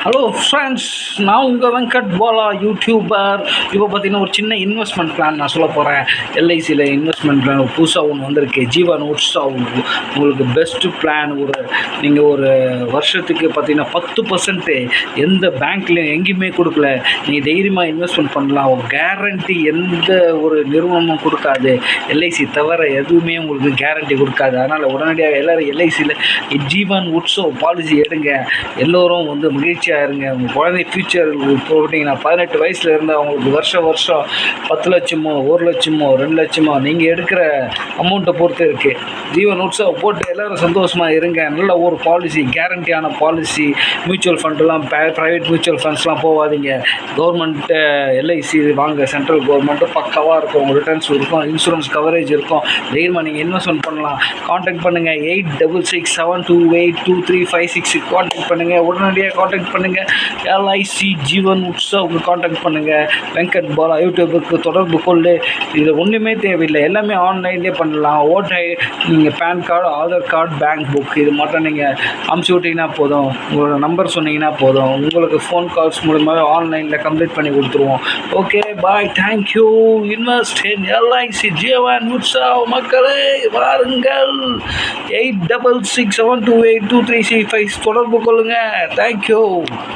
Hello friends, நான் உங்கள் Venkat Bala YouTuber. இப்போ பார்த்தீங்கன்னா ஒரு சின்ன இன்வெஸ்ட்மெண்ட் பிளான் நான் சொல்ல போகிறேன். எல்ஐசியில் இன்வெஸ்ட்மெண்ட் பிளான் புதுசாக ஒன்று வந்திருக்கு. ஜீவன் உட்ஸாக உங்களுக்கு பெஸ்ட்டு பிளான். நீங்கள் ஒரு வருஷத்துக்கு பார்த்தீங்கன்னா 10% எந்த பேங்க்லேயும் எங்கேயுமே கொடுக்கல. நீங்கள் தைரியமாக இன்வெஸ்ட்மெண்ட் பண்ணலாம். கேரண்டி எந்த ஒரு நிறுவனமும் கொடுக்காது. எல்ஐசி தவிர எதுவுமே உங்களுக்கு கேரண்டி கொடுக்காது. அதனால் உடனடியாக எல்லோரும் எல்ஐசியில் ஜீவன் உட்ஸோ பாலிசி எடுங்க. எல்லோரும் மகிழ்ச்சியாக இருங்க. உங்கள் குழந்தை ஃப்யூச்சர் போட்டிங்கன்னா 18 வயசில் இருந்தால் அவங்களுக்கு வருஷம் 10 லட்சமோ 1 லட்சமோ 2 லட்சமோ நீங்கள் எடுக்கிற அமௌண்ட்டை பொறுத்து இருக்குது. ஜீவன் உட்ஸாக போட்டு எல்லோரும் சந்தோஷமாக இருங்க. நல்ல ஒரு பாலிசி, கேரண்டியான பாலிசி. மியூச்சுவல் ஃபண்டெலாம் ப்ரைவேட் மியூச்சுவல் ஃபண்ட்ஸ்லாம் போகாதீங்க. கவர்மெண்ட்டு எல்ஐசி வாங்க. சென்ட்ரல் கவர்மெண்ட்டு பக்காவாக இருக்கும். உங்கள் ரிட்டர்ன்ஸ் இருக்கும், இன்சூரன்ஸ் கவரேஜ் இருக்கும். தைரியமாக நீங்கள் இன்வெஸ்ட்மெண்ட் பண்ணலாம். காண்டாக்ட் பண்ணுங்கள். 8667282356 காண்டாக்ட் பண்ணுங்கள். உடனடியாக காண்டாக்ட் பண்ணுங்கள். எல்ஐசி ஜீவன் உட்ஸாவுக்கு காண்டாக்ட் பண்ணுங்கள். வெங்கட் பாலா யூடியூபுக்கு தொடர்பு கொண்டு. இதில் ஒன்றுமே தேவையில்லை, எல்லாமே ஆன்லைன்லேயே பண்ணலாம். நீங்கள் PAN card, Aadhaar card, bank book இது மட்டும் நீங்கள் அமுச்சு விட்டிங்கன்னா போதும். உங்களோட நம்பர் சொன்னீங்கன்னா போதும். உங்களுக்கு ஃபோன் கால்ஸ் மூலமாக ஆன்லைனில் கம்ப்ளீட் பண்ணி கொடுத்துருவோம். Okay, bye, thank you. Invest in LIC Jeevan Utsav. மக்களே வாருங்கள். 8667282365 தொடர்பு கொள்ளுங்கள். தேங்க்யூ.